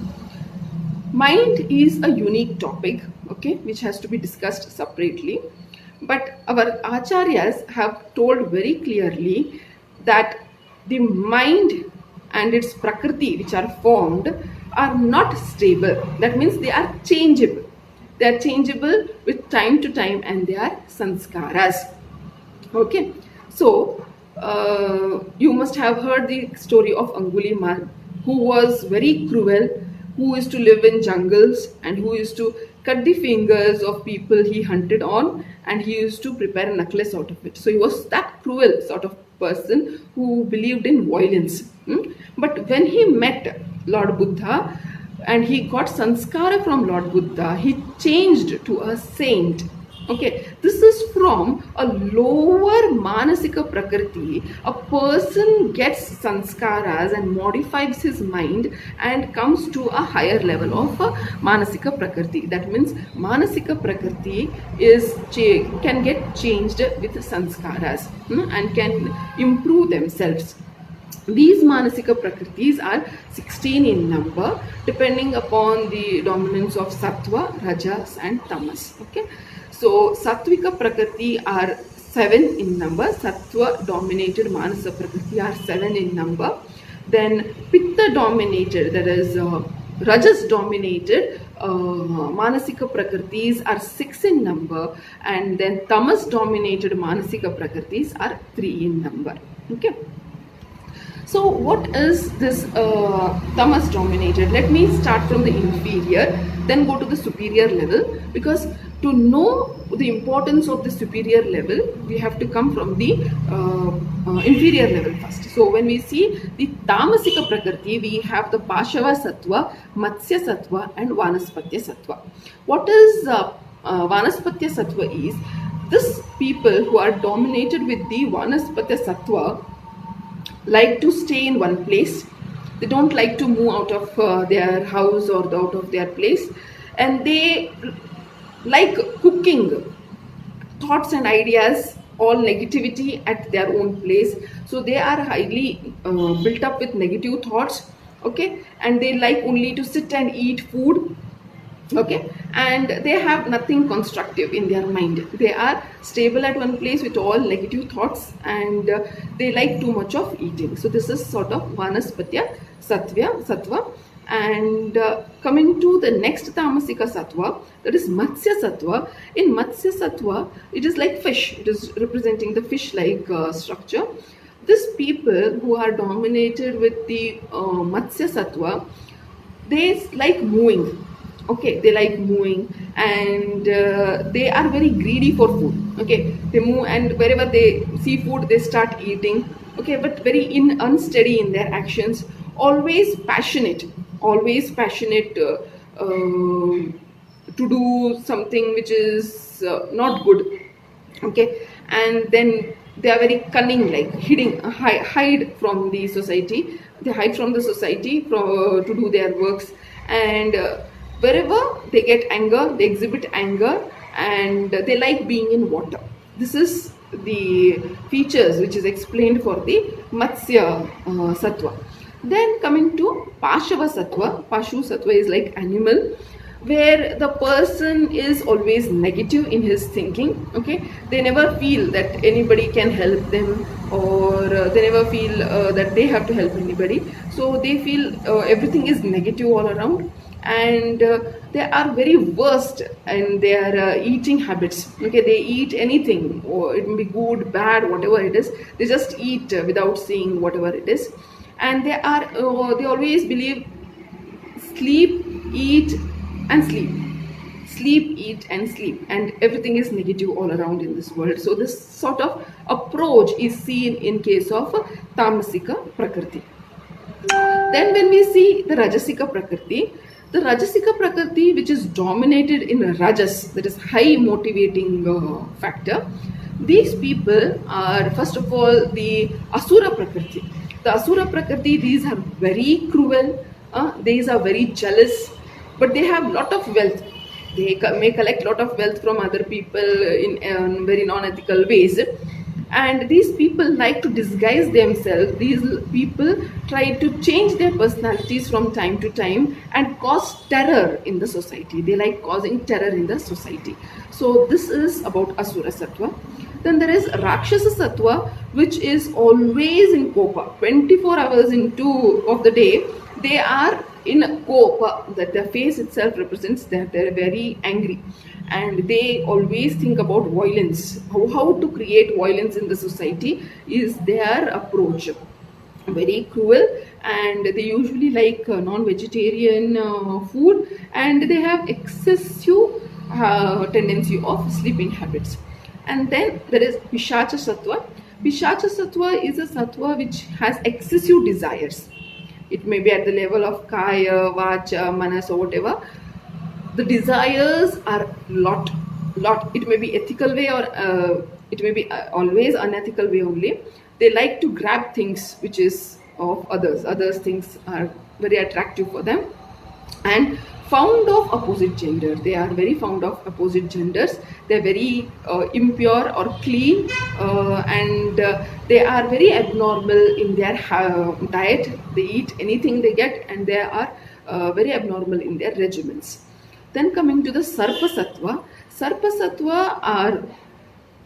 Mind is a unique topic, okay, which has to be discussed separately. But our Acharyas have told very clearly that the mind and its Prakriti, which are formed, are not stable. That means they are changeable. They are changeable with time to time, and they are sanskaras. Okay, so you must have heard the story of Angulimal, who was very cruel, who used to live in jungles, and who used to cut the fingers of people he hunted on, and he used to prepare a necklace out of it. So he was that cruel sort of person who believed in violence. But when he met Lord Buddha and he got sanskara from Lord Buddha, he changed to a saint. Okay, this is from a lower Manasika Prakriti. A person gets sanskaras and modifies his mind and comes to a higher level of Manasika Prakriti. That means Manasika Prakriti can get changed with sanskaras and can improve themselves. These Manasika Prakritis are 16 in number, depending upon the dominance of Sattva, Rajas and Tamas. Okay. So Sattvika Prakriti are 7 in number, Sattva dominated Manasa Prakriti are 7 in number. Then Pitta dominated, that is Rajas dominated Manasika Prakritis are 6 in number, and then Tamas dominated Manasika Prakritis are 3 in number. Okay. So, what is this tamas dominated? Let me start from the inferior, then go to the superior level, because to know the importance of the superior level, we have to come from the inferior level first. So, when we see the tamasika prakriti, we have the pashava sattva, matsya sattva, and vanaspatya sattva. What is vanaspatya sattva is this people who are dominated with the vanaspatya sattva like to stay in one place. They don't like to move out of their house or out of their place, and they like cooking thoughts and ideas, all negativity at their own place. So they are highly built up with negative thoughts, okay, and they like only to sit and eat food, okay, and they have nothing constructive in their mind. They are stable at one place with all negative thoughts, and they like too much of eating. So this is sort of vanaspatya sattva. And coming to the next tamasika sattva, that is matsya sattva. In matsya sattva, it is like fish. It is representing the fish like structure. These people who are dominated with the matsya sattva, they like moving, okay, they like moving, and they are very greedy for food, okay. They move, and wherever they see food they start eating, okay, but very unsteady in their actions, always passionate, to do something which is not good, okay. And then they are very cunning, like hide from the society. They hide from the society to do their works, and wherever they get anger, they exhibit anger, and they like being in water. This is the features which is explained for the matsya sattva. Then coming to pashava sattva, pashu sattva is like animal, where the person is always negative in his thinking, okay. They never feel that anybody can help them, or they never feel that they have to help anybody. So they feel everything is negative all around, and they are very worst in their eating habits, okay. They eat anything, or it may be good, bad, whatever it is, they just eat without seeing whatever it is. And they always believe sleep, eat, and sleep, eat, and sleep, and everything is negative all around in this world. So this sort of approach is seen in case of tamasika prakriti. Then when we see the rajasika prakriti, which is dominated in rajas, that is high motivating factor, these people are first of all the asura prakriti. The asura prakriti, these are very cruel, these are very jealous, but they have lot of wealth. They may collect lot of wealth from other people in very non-ethical ways, and these people like to disguise themselves. These people try to change their personalities from time to time and cause terror in the society. They like causing terror in the society. So this is about asura sattva. Then there is rakshasa sattva, which is always in kopa, 24 hours into of the day. They are in kopa, that their face itself represents that they're very angry, and they always think about violence. How to create violence in the society is their approach. Very cruel, and they usually like non-vegetarian food, and they have excessive tendency of sleeping habits. And then there is pishacha sattva. Pishacha sattva is a sattva which has excessive desires. It may be at the level of kaya, vacha, manas, or whatever. The desires are lot. It may be ethical way, or it may be always unethical way only. They like to grab things which is of others. Others things are very attractive for them, and fond of opposite gender. They are very fond of opposite genders. They are very impure or clean, and they are very abnormal in their diet. They eat anything they get, and they are very abnormal in their regimens. Then coming to the sarpa sattva are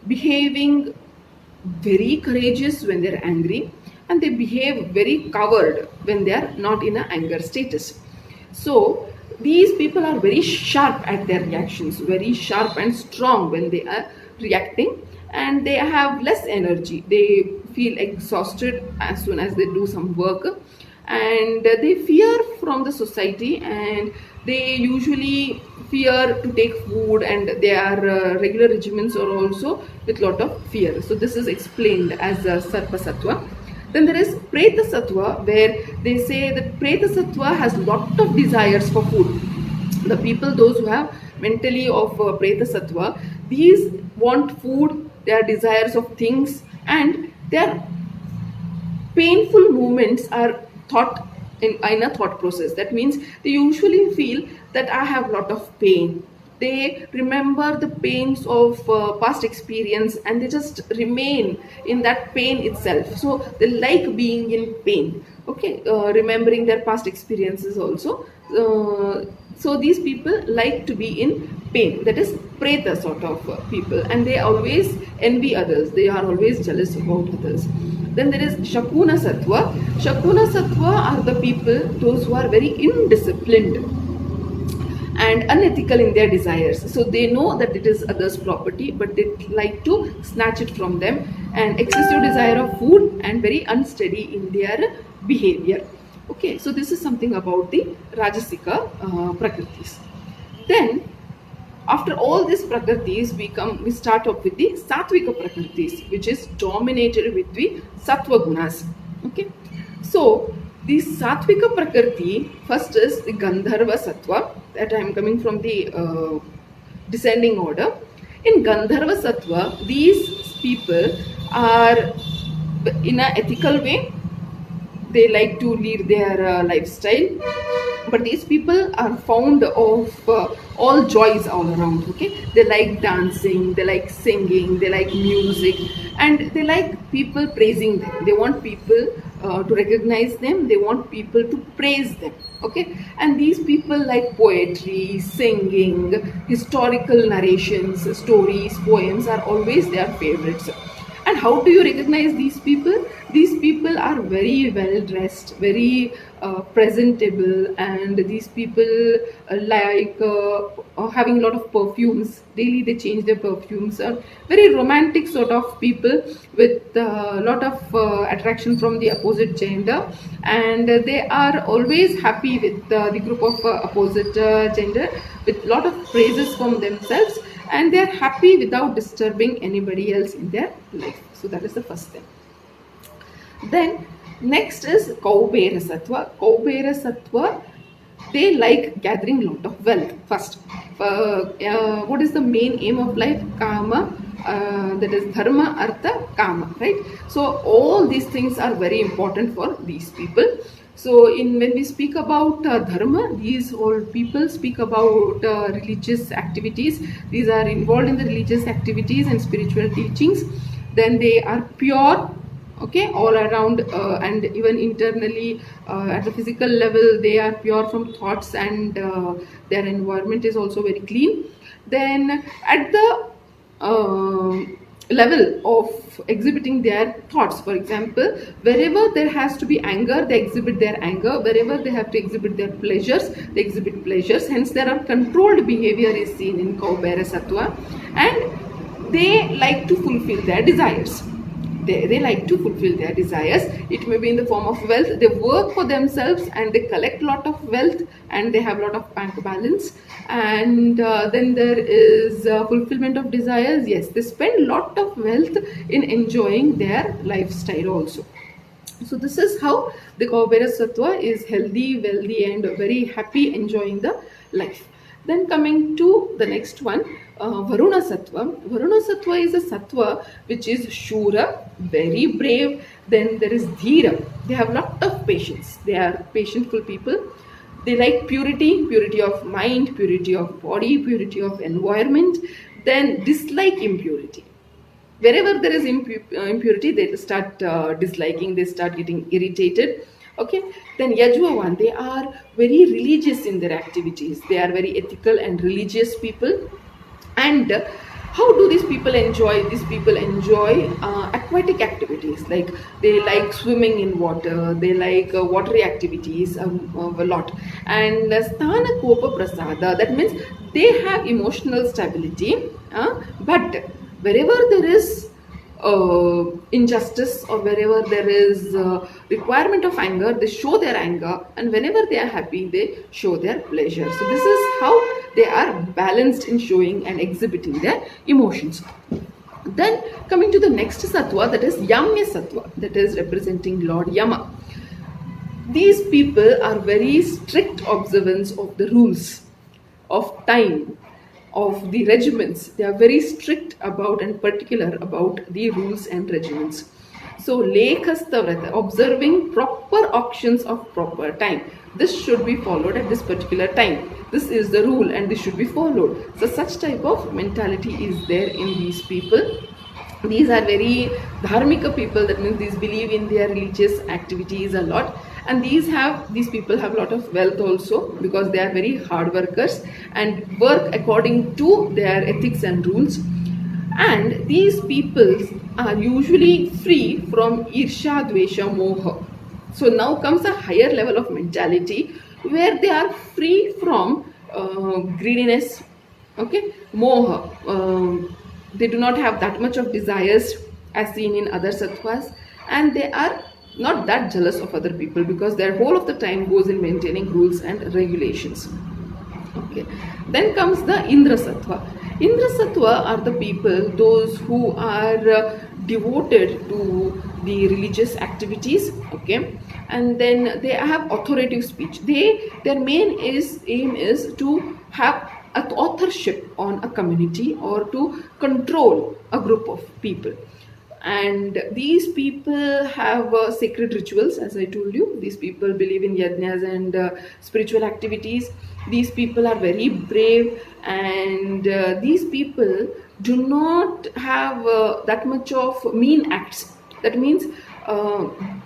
behaving very courageous when they are angry, and they behave very coward when they are not in an anger status. So these people are very sharp at their reactions, very sharp and strong when they are reacting, and they have less energy. They feel exhausted as soon as they do some work, and they fear from the society, and they usually fear to take food, and their regular regimens are also with lot of fear. So this is explained as a Sarpa Sattva. Then there is Preta Sattva, where they say that Preta Sattva has lot of desires for food. The people, those who have mentally of Preta Sattva, these want food, their desires of things, and their painful moments are thought in a thought process. That means they usually feel that I have lot of pain. They remember the pains of past experience, and they just remain in that pain itself. So they like being in pain, okay, remembering their past experiences also. So these people like to be in pain. That is Preta sort of people, and they always envy others. They are always jealous about others. Then there is Shakuna Sattva. Shakuna Sattva are the people, those who are very indisciplined and unethical in their desires. So they know that it is others' property, but they like to snatch it from them, and excessive desire of food, and very unsteady in their behavior. Okay, so this is something about the Rajasika Prakritis. Then after all these prakritis, we start off with the Sattvika Prakritis, which is dominated with the Sattva Gunas. Okay, so the Sattvika Prakriti, first is the Gandharva Sattva, that I am coming from the descending order. In Gandharva Sattva, these people are in an ethical way. They like to lead their lifestyle, but these people are found of all joys all around. Okay, they like dancing, they like singing, they like music, and they like people praising them. They want people to recognize them, they want people to praise them. Okay, and these people like poetry, singing, historical narrations, stories, poems are always their favorites. And how do you recognize these people? These people are very well dressed, very presentable, and these people like having a lot of perfumes. Daily they change their perfumes. Are very romantic sort of people with a lot of attraction from the opposite gender, and they are always happy with the group of opposite gender, with lot of praises from themselves, and they are happy without disturbing anybody else in their life. So that is the first thing. Then next is Kaubera Sattva. Kaubera Sattva, they like gathering lot of wealth first. What is the main aim of life? Kama, that is Dharma, Artha, Kama, right? So all these things are very important for these people. So when we speak about Dharma, these all people speak about religious activities. These are involved in the religious activities and spiritual teachings. Then they are pure, okay, all around, and even internally at the physical level they are pure from thoughts, and their environment is also very clean. Then at the level of exhibiting their thoughts, for example, wherever there has to be anger, they exhibit their anger. Wherever they have to exhibit their pleasures, they exhibit pleasures. Hence there are controlled behavior is seen in Kaubera Sattva, and they like to fulfill their desires. They like to fulfill their desires. It may be in the form of wealth. They work for themselves and they collect lot of wealth, and they have lot of bank balance. And then there is fulfillment of desires. Yes, they spend lot of wealth in enjoying their lifestyle also. So this is how the Kaubera Sattva is healthy, wealthy, and very happy enjoying the life. Then coming to the next one, Varuna Sattva. Varuna Sattva is a Sattva which is Shura, very brave. Then there is Dhira. They have lot of patience. They are patientful people. They like purity, purity of mind, purity of body, purity of environment. Then dislike impurity. Wherever there is impurity, they start disliking, they start getting irritated. Okay, then Yajvavan, they are very religious in their activities. They are very ethical and religious people. And how do these people enjoy? These people enjoy aquatic activities, like they like swimming in water, they like watery activities a lot. And Sthana Kopa Prasada, that means they have emotional stability, but Wherever there is injustice, or wherever there is requirement of anger, they show their anger, and whenever they are happy, they show their pleasure. So this is how they are balanced in showing and exhibiting their emotions. Then coming to the next sattva, that is Yamya sattva, that is representing Lord Yama. These people are very strict observance of the rules, of time, of the regiments. They are very strict about and particular about the rules and regiments. So Lekhastavrata, observing proper auctions of proper time. This should be followed at this particular time. This is the rule and this should be followed. So such type of mentality is there in these people. These are very dharmika people, that means these believe in their religious activities a lot, and these people have a lot of wealth also, because they are very hard workers and work according to their ethics and rules. And these people are usually free from irsha, dvesha, moha. So now comes a higher level of mentality where they are free from greediness, okay, moha. They do not have that much of desires as seen in other sattvas, and they are not that jealous of other people, because their whole of the time goes in maintaining rules and regulations. Okay. Then comes the Indra sattva. Indra sattva are the people, those who are devoted to the religious activities, okay, and then they have authoritative speech. Their main aim is to have authorship on a community, or to control a group of people. And these people have sacred rituals, as I told you. These people believe in yajnas and spiritual activities. These people are very brave, and these people do not have that much of mean acts. That means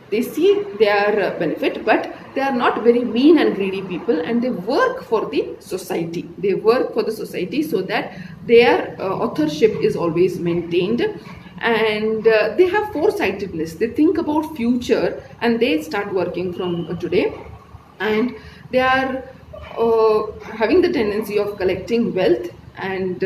they see their benefit, but they are not very mean and greedy people, and they work for the society. They work for the society so that their authorship is always maintained. And they have foresightedness. They think about future and they start working from today. And they are having the tendency of collecting wealth and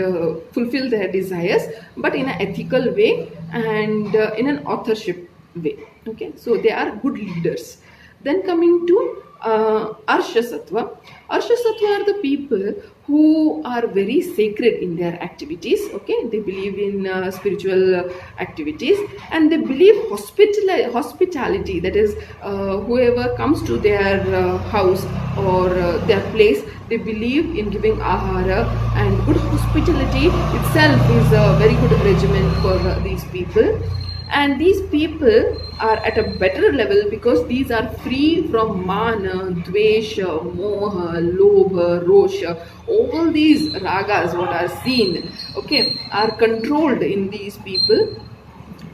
fulfill their desires, but in an ethical way and in an authorship way. Okay, so they are good leaders. Then coming to Arsha Sattva. Arsha Sattva are the people who are very sacred in their activities. Okay, they believe in spiritual activities, and they believe hospitality. That is, whoever comes to their house or their place, they believe in giving ahara, and good hospitality itself is a very good regimen for these people. And these people are at a better level because these are free from mana, dvesha, moha, lobha, rosha. All these ragas, what are seen, okay, are controlled in these people.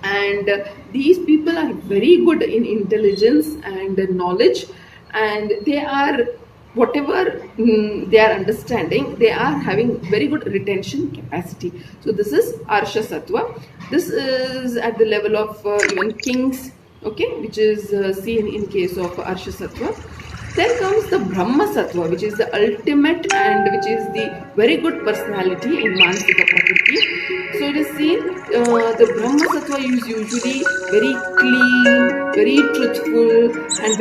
And these people are very good in intelligence and knowledge, and they are, whatever they are understanding, they are having very good retention capacity. So this is Arsha Sattva. This is at the level of even kings, okay, which is seen in case of Arsha Sattva. Then comes the Brahma Sattva, which is the ultimate and which is the very good personality in Mansika Prakriti. So it is seen, the Brahma Sattva is usually very clean, very truthful, and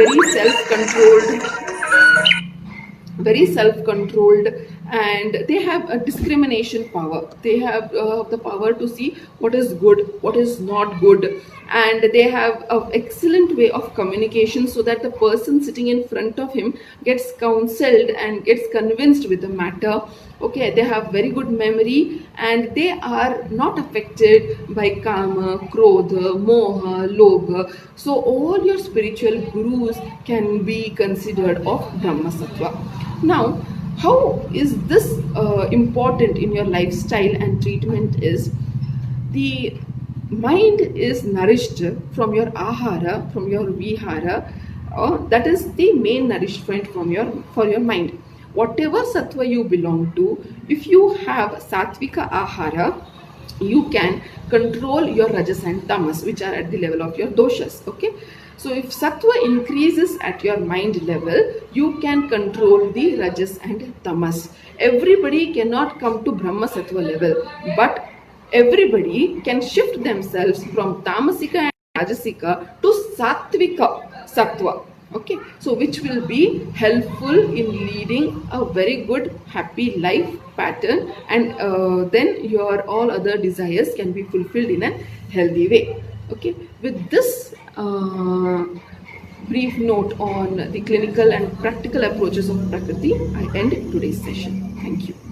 very self-controlled, and they have a discrimination power. They have the power to see what is good, what is not good, and they have an excellent way of communication, so that the person sitting in front of him gets counseled and gets convinced with the matter. Okay, they have very good memory, and they are not affected by kama, krodha, moha, lobha. So all your spiritual gurus can be considered of Brahma Sattva. Now, how is this important in your lifestyle and treatment is, the mind is nourished from your ahara, from your vihara. That is the main nourishment for your mind. Whatever sattva you belong to, if you have sattvika ahara, you can control your rajas and tamas, which are at the level of your doshas. Okay, so if sattva increases at your mind level, you can control the rajas and tamas. Everybody cannot come to Brahma Sattva level, but everybody can shift themselves from tamasika and rajasika to sattvika sattva. Okay, so which will be helpful in leading a very good happy life pattern, and then your all other desires can be fulfilled in a healthy way. Okay, with this brief note on the clinical and practical approaches of prakriti, I end today's session. Thank you.